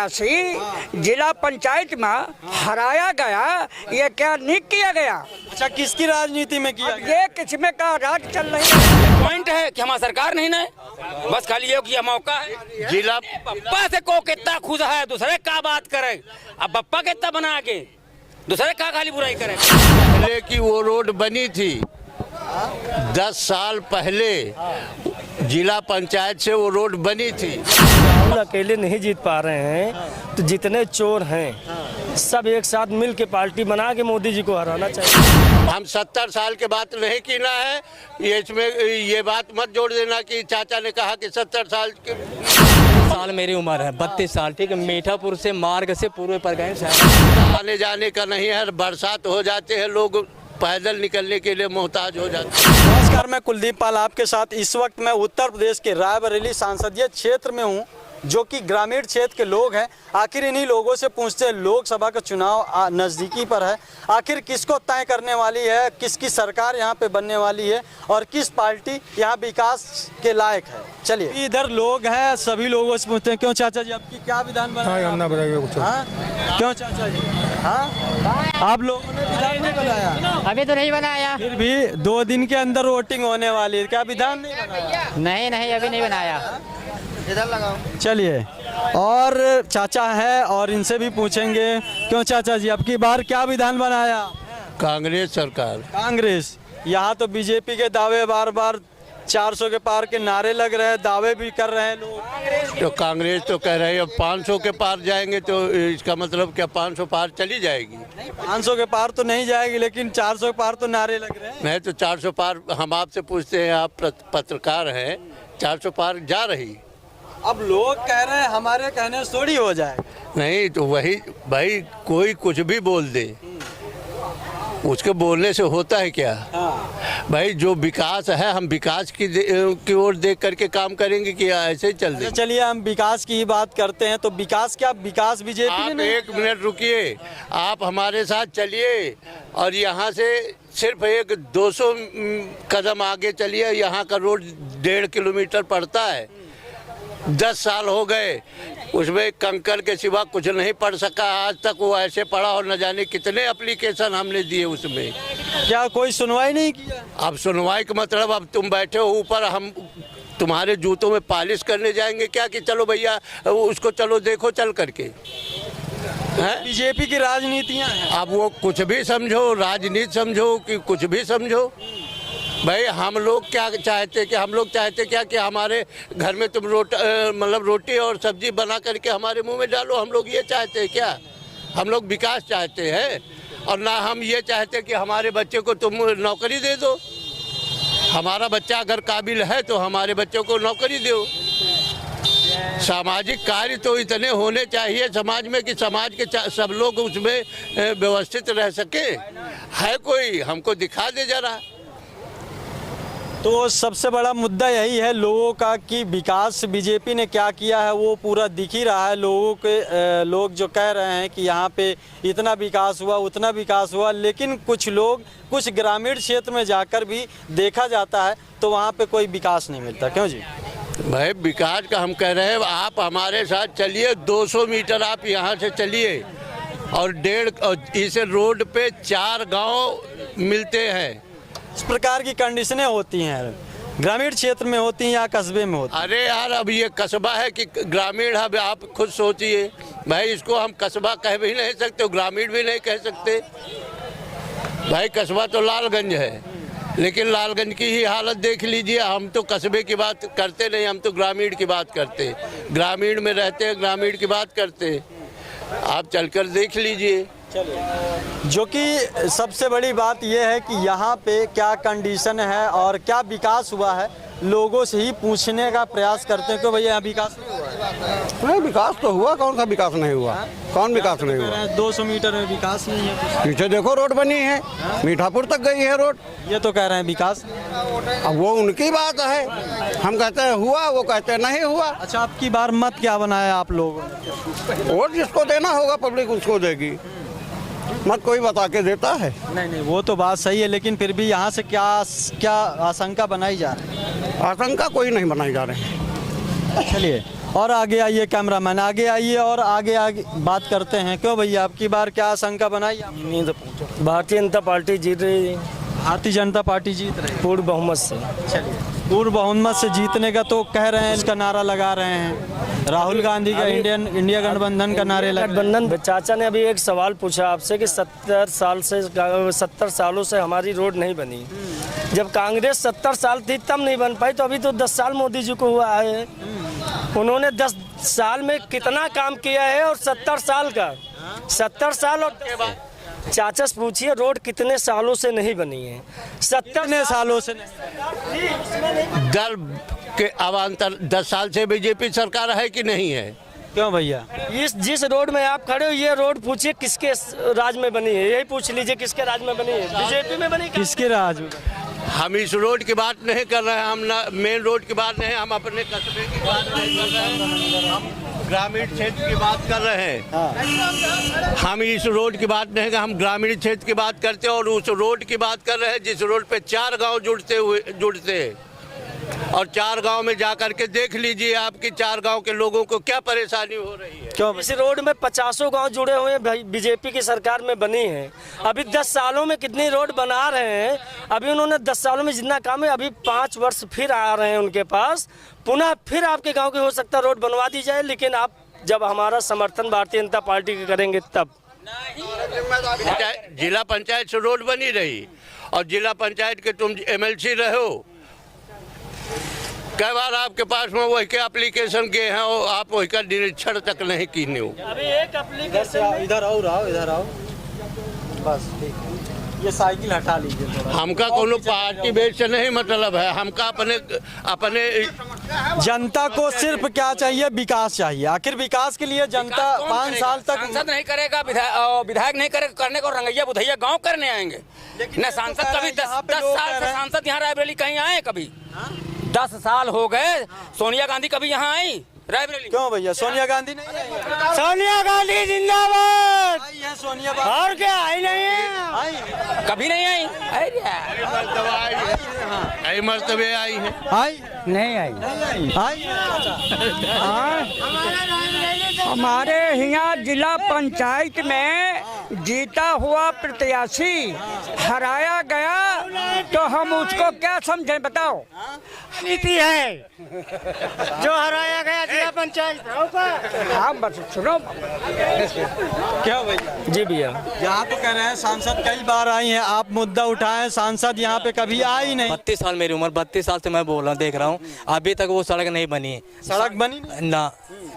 प्रत्याशी जिला पंचायत में हराया गया, ये क्या नहीं किया गया? अच्छा, किसकी राजनीति में किया गया? ये किस्म का राज चल रही है। पॉइंट है कि हमारी सरकार नहीं ना, बस खाली ये कि मौका है। जिला पप्पा से को कितना खुश है, दूसरे का बात करे। अब पप्पा कितना बना के दूसरे का खाली बुराई करे। पहले की वो रोड बनी थी 10 साल पहले, जिला पंचायत से वो रोड बनी थी। राहुल अकेले नहीं जीत पा रहे हैं, तो जितने चोर हैं सब एक साथ मिल के पार्टी बना के मोदी जी को हराना चाहिए। हम 70 साल के बात नहीं कीना है, ये इसमें ये बात मत जोड़ देना कि चाचा ने कहा कि 70 साल के। साल मेरी उम्र है 32 साल, ठीक है। मीठापुर से मार्ग से पूर्व पर गए, आने जाने का नहीं है, बरसात हो जाते हैं लोग पैदल निकलने के लिए मोहताज हो जाते हैं। नमस्कार, मैं कुलदीप पाल आपके साथ। इस वक्त मैं उत्तर प्रदेश के रायबरेली संसदीय क्षेत्र में हूं, जो कि ग्रामीण क्षेत्र के लोग हैं। आखिर इन्हीं लोगों से पूछते हैं, लोकसभा का चुनाव नज़दीकी पर है, आखिर किसको तय करने वाली है, किसकी सरकार यहां पे बनने वाली है और किस पार्टी यहां विकास के लायक है। चलिए, इधर लोग हैं, सभी लोगों से पूछते हैं। क्यों चाचा जी, आपकी क्या विधान बनाया? क्यों चाचा जी? हाँ, आप लोगों ने विधान नहीं बनाया? अभी तो नहीं बनाया। फिर भी 2 दिन के अंदर वोटिंग होने वाली है, क्या विधान नहीं बनाया? नहीं अभी नहीं बनाया। इधर लगाओ। चलिए, और चाचा है और इनसे भी पूछेंगे। क्यों चाचा जी, अब की बार क्या विधान बनाया? कांग्रेस सरकार। कांग्रेस। यहाँ तो बीजेपी के दावे बार बार 400 के पार के नारे लग रहे हैं, दावे भी कर रहे हैं लोग। तो कांग्रेस तो कह रहे हैं अब 500 के पार जाएंगे, तो इसका मतलब क्या 500 पार चली जाएगी? 500 के पार तो नहीं जाएगी, लेकिन 400 के पार तो नारे लग रहे हैं। नहीं तो 400 पार हम आपसे पूछते हैं, आप पत्रकार हैं, 400 पार जा रही? अब लोग कह रहे हैं हमारे कहने से थोड़ी हो जाए। नहीं तो वही भाई, कोई कुछ भी बोल दे, उसके बोलने से होता है क्या? भाई जो विकास है, हम विकास की ओर देख करके काम करेंगे कि ऐसे ही चल देंगे? चलिए, हम विकास की ही बात करते हैं। तो विकास क्या, विकास बीजेपी ने नहीं? 1 मिनट रुकिए, आप हमारे साथ चलिए और यहाँ से सिर्फ 200 कदम आगे चलिए। यहाँ का रोड 1.5 किलोमीटर पड़ता है। 10 साल हो गए, उसमें कंकर के सिवा कुछ नहीं पड़ सका आज तक। वो ऐसे पड़ा और न जाने कितने एप्लीकेशन हमने दिए उसमें। क्या कोई सुनवाई नहीं किया? अब सुनवाई का मतलब, अब तुम बैठे हो ऊपर, हम तुम्हारे जूतों में पॉलिश करने जाएंगे क्या कि चलो भैया उसको चलो देखो चल करके? बीजेपी की राजनीतियाँ हैं। अब वो कुछ भी समझो, राजनीति समझो कि कुछ भी समझो, भाई हम लोग क्या चाहते कि हम लोग चाहते क्या कि हमारे घर में तुम रोटी और सब्जी बना करके हमारे मुंह में डालो? हम लोग ये चाहते हैं क्या? हम लोग विकास चाहते हैं, और ना हम ये चाहते कि हमारे बच्चे को तुम नौकरी दे दो। हमारा बच्चा अगर काबिल है तो हमारे बच्चों को नौकरी दो। सामाजिक कार्य तो इतने होने चाहिए समाज में कि समाज के सब लोग उसमें व्यवस्थित रह सके। है कोई, हमको दिखा दे जरा। तो सबसे बड़ा मुद्दा यही है लोगों का कि विकास बीजेपी ने क्या किया है वो पूरा दिख ही रहा है। लोग जो कह रहे हैं कि यहाँ पे इतना विकास हुआ, उतना विकास हुआ, लेकिन कुछ लोग कुछ ग्रामीण क्षेत्र में जाकर भी देखा जाता है तो वहाँ पे कोई विकास नहीं मिलता। क्यों जी? भाई विकास का हम कह रहे हैं, आप हमारे साथ चलिए, 200 मीटर आप यहाँ से चलिए और 1.5 इस रोड पे 4 गाँव मिलते हैं। इस प्रकार की कंडीशनें होती हैं, ग्रामीण क्षेत्र में होती हैं या कस्बे में होती हैं? अरे यार, अब ये कस्बा है कि ग्रामीण है? आप खुद सोचिए भाई, इसको हम कस्बा कह भी नहीं सकते, ग्रामीण भी नहीं कह सकते। भाई कस्बा तो लालगंज है, लेकिन लालगंज की ही हालत देख लीजिए। हम तो कस्बे की बात करते नहीं, हम तो ग्रामीण की बात करते, ग्रामीण में रहते हैं, ग्रामीण की बात करते। आप चलकर देख लीजिए। जो कि सबसे बड़ी बात यह है कि यहाँ पे क्या कंडीशन है और क्या विकास हुआ है, लोगों से ही पूछने का प्रयास करते हैं कि भैया यहाँ विकास नहीं हुआ है। नहीं, विकास तो हुआ, कौन सा विकास नहीं हुआ? कौन विकास नहीं हुआ? 200 मीटर में विकास नहीं है। पीछे देखो रोड बनी है, मीठापुर तक गई है रोड। ये तो कह रहे हैं विकास। अब वो उनकी बात है, हम कहते हैं हुआ, वो कहते हैं नहीं हुआ। अच्छा, आपकी बार मत क्या बनाया आप लोगों ने? वोट जिसको देना होगा पब्लिक उसको देगी, मत कोई बता के देता है। नहीं, वो तो बात सही है, लेकिन फिर भी यहाँ से क्या आशंका बनाई जा रही है? आशंका कोई नहीं बनाई जा रही है। चलिए, और आगे आइए कैमरामैन, आगे आइए और आगे आगे बात करते हैं। क्यों भैया, आपकी बार क्या आशंका बनाई आप? भारतीय जनता पार्टी जीत रही है भारतीय जनता पार्टी जीत रही है पूर्ण बहुमत से। चलिए, पूर्ण बहुमत से जीतने का तो कह रहे हैं, इसका नारा लगा रहे हैं। राहुल गांधी का इंडिया गठबंधन का नारे लगा। गठबंधन, चाचा ने अभी एक सवाल पूछा आपसे कि 70 सालों से हमारी रोड नहीं बनी। जब कांग्रेस 70 साल थी तब नहीं बन पाई, तो अभी तो 10 साल मोदी जी को हुआ है। उन्होंने 10 साल में कितना काम किया है और 70 साल और चाचा से पूछिए रोड कितने सालों से नहीं बनी है। 70 सालों से दल के अवान्तर 10 साल से बीजेपी सरकार है कि नहीं है? क्यों भैया? जिस रोड में आप खड़े हो ये रोड पूछिए किसके राज में बनी है, यही पूछ लीजिए किसके राज में बनी है। बीजेपी में बनी, किसके राज में? हम इस रोड की बात नहीं कर रहे हैं, हम ना मेन रोड की बात नहीं, हम अपने कस्बे की बात नहीं कर रहे हैं, हम ग्रामीण क्षेत्र की बात कर रहे हैं। हम इस रोड की बात नहीं, हम ग्रामीण क्षेत्र की बात करते हैं और उस रोड की बात कर रहे हैं जिस रोड पे 4 गांव जुड़ते हैं। और 4 गांव में जाकर के देख लीजिए आपकी 4 गांव के लोगों को क्या परेशानी हो रही है। क्यों? इस रोड में 50 गांव जुड़े हुए हैं, बीजेपी की सरकार में बनी है। अभी 10 सालों में कितनी रोड बना रहे हैं। अभी उन्होंने 10 सालों में जितना काम है, अभी 5 वर्ष फिर आ रहे हैं उनके पास, पुनः फिर आपके गांव की हो सकता है रोड बनवा दी जाए। लेकिन आप जब हमारा समर्थन भारतीय जनता पार्टी के करेंगे तब। जिला पंचायत से रोड बनी रही और जिला पंचायत के तुम MLC रहे हो, कई बार आपके पास में वही के एप्लीकेशन के हैं और आप वही का निरीक्षण तक नहीं कीने हो। अभी एक एप्लीकेशन इधर आओ बस, ठीक है। ये साइकिल हटा लीजिए थोड़ा। हमका कोनो पार्टी बेच से नहीं मतलब है, हमका अपने जनता को सिर्फ क्या चाहिए? विकास चाहिए। आखिर विकास के लिए जनता 5 साल तक सांसद नहीं करेगा, विधायक नहीं करेगा, करने को रंगैया बुधैया गांव करने आएंगे न। सांसद कभी 10 साल से सांसद यहाँ रायबरेली कहीं आए? कभी 10 साल हो गए। सोनिया गांधी कभी यहाँ आई रायबरेली? क्यों भैया, सोनिया गांधी नहीं आई? सोनिया गांधी जिंदाबाद। आई है सोनिया गांधी, और क्या आई नहीं है? कभी नहीं आई। कई मरतबे आई है। आई नहीं आई। आई हमारे यहाँ जिला पंचायत में जीता हुआ प्रत्याशी हराया गया तो हम उसको क्या समझें? बताओ। नीति है जो हराया गया जिला पंचायत। हाँ बस सुनो। क्या भैया? जी भैया, यहाँ तो कह रहे हैं सांसद कई बार आई हैं, आप मुद्दा उठाए, सांसद यहाँ पे कभी आई नहीं। 32 साल मेरी उम्र, 32 साल से मैं बोल रहा हूँ, देख रहा हूँ, अभी तक वो सड़क नहीं बनी है। सड़क बनी नहीं? ना,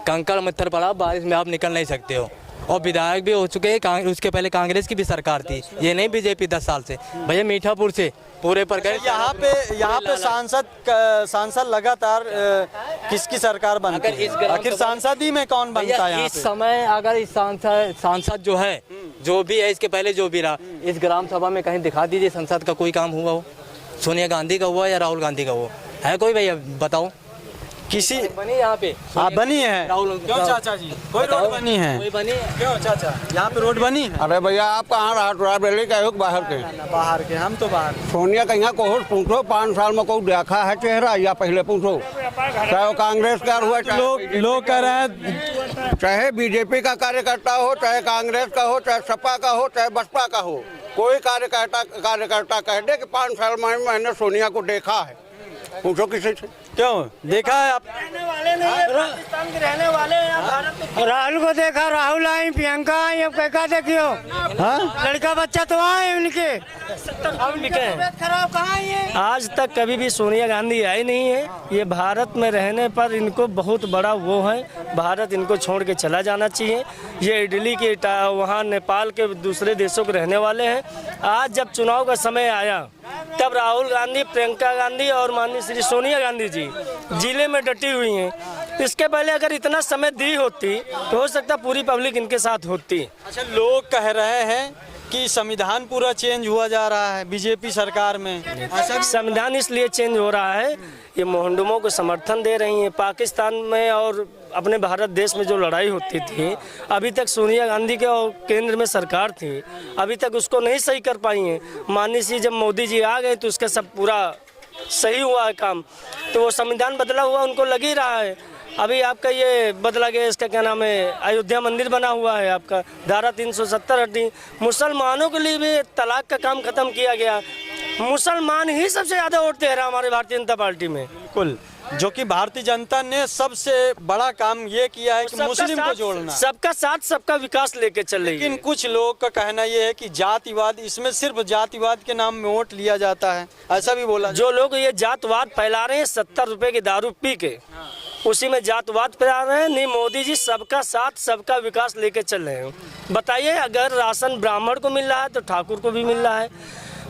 कंकड़ मत्थर पड़ा, बारिश में आप निकल नहीं सकते हो। और विधायक भी हो चुके हैं, उसके पहले कांग्रेस की भी सरकार थी, ये नहीं बीजेपी 10 साल से। भैया मीठापुर से पूरे पर गए। यहाँ पे सांसद लगातार किसकी सरकार बनती है? आखिर सांसद ही में कौन बनता है? इस समय अगर इस सांसद जो है, जो भी है, इसके पहले जो भी रहा, इस ग्राम सभा में कहीं दिखा दीजिए संसद का कोई काम हुआ हो। सोनिया गांधी का हुआ या राहुल गांधी का हुआ है? कोई भैया बताओ। किसी बनी यहाँ पे? बनी है? राहुल क्यों चाचा जी, कोई रोड बनी है? कोई बनी है? क्यों चाचा, यहाँ पे रोड बनी है? अरे भैया आप कहाँ रायबरेली का हो बाहर के? बाहर के, हम तो बाहर। सोनिया कहीं को पूछो 5 साल में कोई देखा है चेहरा, या पहले पूछो, चाहे वो कांग्रेस का हुआ, लोग कह रहे हैं चाहे बीजेपी का कार्यकर्ता हो, चाहे कांग्रेस का हो, चाहे सपा का हो, चाहे बसपा का हो, कोई कार्यकर्ता कह दे कि 5 साल में मैंने सोनिया को देखा है, पूछो किसी से। क्यों देखा है आप? रहने वाले नहीं है, पाकिस्तान के रहने वाले हैं भारत में। राहुल को देखा, राहुल आई, प्रियंका आई, अब क्या देखियो? हाँ, लड़का बच्चा तो आए उनके, खराब कहाँ है? आज तक कभी भी सोनिया गांधी आई नहीं है। ये भारत में रहने पर इनको बहुत बड़ा वो है, भारत इनको छोड़ के चला जाना चाहिए। ये इटली के वहाँ नेपाल के दूसरे देशों के रहने वाले हैं। आज जब चुनाव का समय आया तब राहुल गांधी, प्रियंका गांधी और माननीय श्री सोनिया गांधी जी जिले में डटी हुई हैं। इसके पहले अगर इतना समय दी होती तो हो सकता पूरी पब्लिक इनके साथ होती। अच्छा, लोग कह रहे हैं कि संविधान पूरा चेंज हुआ जा रहा है बीजेपी सरकार में। संविधान इसलिए चेंज हो रहा है, ये मोहम्मदों को समर्थन दे रही हैं। पाकिस्तान में और अपने भारत देश में जो लड़ाई होती थी, अभी तक सोनिया गांधी के और केंद्र में सरकार थी, अभी तक उसको नहीं सही कर पाई हैं। माननीय श्री जब मोदी जी आ गए तो उसका सब पूरा सही हुआ है काम। तो वो संविधान बदला हुआ उनको लग ही रहा है। अभी आपका ये बदला गया, इसका क्या नाम है, अयोध्या मंदिर बना हुआ है आपका, धारा 370 हटी। मुसलमानों के लिए भी तलाक का काम खत्म किया गया। मुसलमान ही सबसे ज़्यादा वोट दे रहा है हमारे भारतीय जनता पार्टी में। बिल्कुल, जो कि भारतीय जनता ने सबसे बड़ा काम ये किया है कि मुस्लिम को जोड़ना, सबका साथ सबका विकास लेके चल रही है। लेकिन कुछ लोग का कहना ये है कि जातिवाद, इसमें सिर्फ जातिवाद के नाम में वोट लिया जाता है, ऐसा भी बोला। जो लोग ये जातवाद फैला रहे हैं 70 रुपए की दारू पी के, उसी में जातवाद फैला रहे हैं। नहीं, मोदी जी सबका साथ सबका विकास लेके चल रहे हैं। बताइए, अगर राशन ब्राह्मण को मिल रहा है तो ठाकुर को भी मिल रहा है,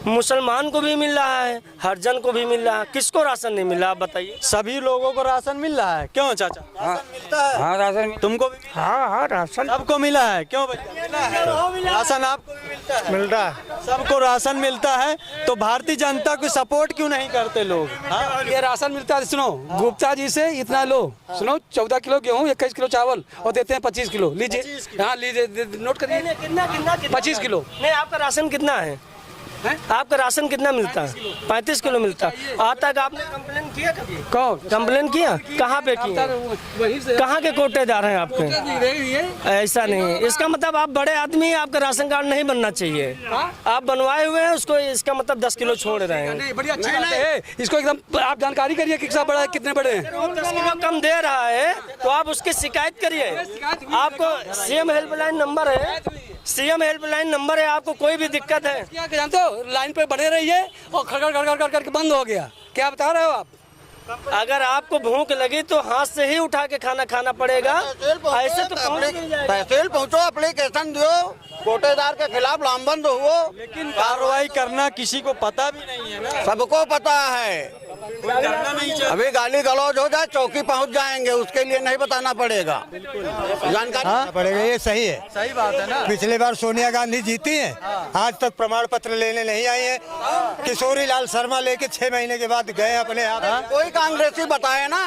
मुसलमान को भी मिल रहा है, हरिजन को भी मिल रहा है, किसको राशन नहीं मिल रहा, आप बताइए। सभी लोगों को राशन मिल रहा है, क्यों चाचा? राशन मिलता है? हाँ राशन, तुमको भी? हाँ राशन सबको मिला है, क्यों भैया? राशन आपको भी मिलता है? मिल रहा है, सबको राशन मिलता है, तो भारतीय जनता को सपोर्ट क्यों नहीं करते लोग? ये राशन मिलता है, सुनो, गुप्ता जी से इतना लो, सुनो, 14 किलो गेहूँ, 21 किलो चावल और देते हैं 25 किलो। लीजिए, हाँ लीजिए, नोट करिए, 25 किलो। नहीं, आपका राशन कितना है? आपका राशन कितना मिलता है? 35 किलो मिलता है। आज तक आपने कंप्लेन किया कभी? कौन कंप्लेन किया? कहाँ पे किया? कहाँ के कोटेदार हैं आपके? ऐसा नहीं है, इसका मतलब आप बड़े आदमी हैं, आपका राशन कार्ड नहीं बनना चाहिए। आप बनवाए हुए हैं उसको, इसका मतलब 10 किलो छोड़ रहे हैं। बड़ी अच्छी बात है, इसको एकदम आप जानकारी करिए कि कितना बड़ा है, कितने बड़े हैं। 10 किलो कम दे रहा है तो आप उसकी शिकायत करिए। आपको सीएम हेल्पलाइन नंबर है, सीएम हेल्पलाइन नंबर है, आपको कोई भी दिक्कत है क्या जानते हो, लाइन पे बने रहिए और खड़खड़ खड़खड़ करके बंद हो गया। क्या बता रहे हो आप? अगर आपको भूख लगी तो हाथ से ही उठा के खाना खाना पड़ेगा, ऐसे तो पहुंच नहीं जाएगा। तहसील पहुँचो, एप्लीकेशन दो, कोटेदार के खिलाफ लामबंद हुओ। लेकिन कार्रवाई करना किसी को पता भी नहीं है ना, सबको पता है। करना नहीं चाहिए। अभी गाली गलौज हो जाए चौकी पहुंच जाएंगे, उसके लिए नहीं बताना पड़ेगा, जानकारी पड़ेगा। ये सही है, सही बात है ना। पिछली बार सोनिया गांधी जीती हैं, आज तक प्रमाण पत्र लेने नहीं आई है। किशोरी लाल शर्मा लेके 6 महीने के बाद गए अपने आप। कोई कांग्रेसी बताए ना,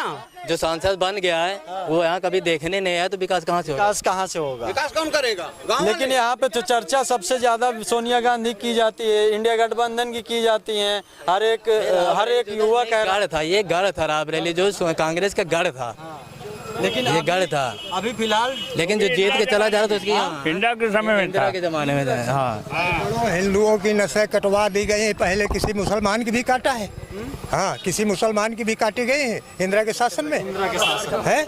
जो सांसद बन गया है वो यहाँ कभी देखने नहीं आया, तो विकास कहाँ से होगा? विकास कहाँ से होगा? विकास कौन करेगा? गाँव लेकिन यहाँ पे तो चर्चा सबसे ज्यादा सोनिया गांधी की जाती है, इंडिया गठबंधन की जाती है। हर एक युवा कह रहा गढ़ था, ये गढ़ था रायबरेली, जो कांग्रेस का गढ़ था, लेकिन ये गढ़ था। अभी फिलहाल लेकिन जो जीत के चला जा रहा था उसकी इंदिरा के समय में इंदिरा के जमाने में था। हाँ, हिंदुओं की नसें कटवा दी गई हैं, पहले किसी मुसलमान की भी काटा है। हाँ, किसी मुसलमान की भी काटी गई है इंदिरा के शासन में, है?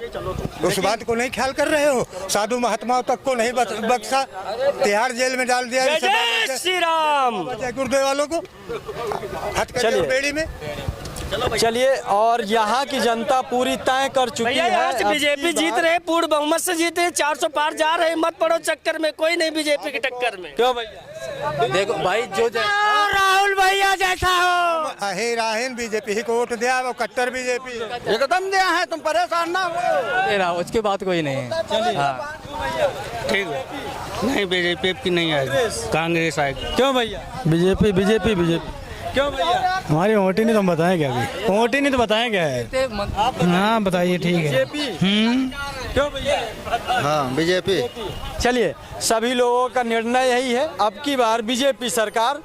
उस बात को नहीं ख्याल कर रहे हो। साधु महात्माओं तक को नहीं बख्शा, तिहाड़ जेल में डाल दिया। जय श्री राम। गुरुदेव वालों को हथकड़ी बेड़ी में। चलिए, और यहाँ की जनता पूरी तय कर चुकी भैया, यहाँ से है। बीजेपी जीत रहे, पूर्ण बहुमत से जीते, 400 पार जा रहे, मत पड़ो चक्कर में, कोई नहीं बीजेपी की टक्कर में। क्यों भैया? देखो भाई, जो राहुल भैया जैसा हो, राहिन बीजेपी ही को वोट दिया, वो कट्टर बीजेपी एकदम दिया है, तुम परेशान ना हो। उसकी बात कोई नहीं है। हाँ, ठीक है, नहीं बीजेपी की नहीं आएगी, कांग्रेस आएगी। क्यों भैया? बीजेपी क्यों भैया? हमारी वोट ही नहीं, तो हम बताएं क्या? अभी वोट ही नहीं तो बताएं क्या है? हाँ बताइए, ठीक है। क्यों भैया? हाँ, बीजेपी। चलिए, सभी लोगों का निर्णय यही है, अब की बार बीजेपी सरकार,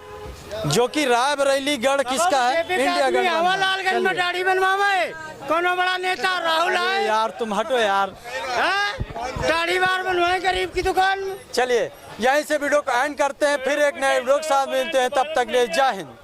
जो कि रायबरेली गढ़ किसका है? इंडिया गठबंधन। लालगंज में दाढ़ी बनवावे, कौन बड़ा नेता राहुल है यार, तुम हटो यार, दाढ़ी बार बनवाए गरीब की दुकान में। चलिए, यहीं से वीडियो को एंड करते हैं, फिर एक नए वीडियो के साथ मिलते हैं, तब तक ले जय हिंद।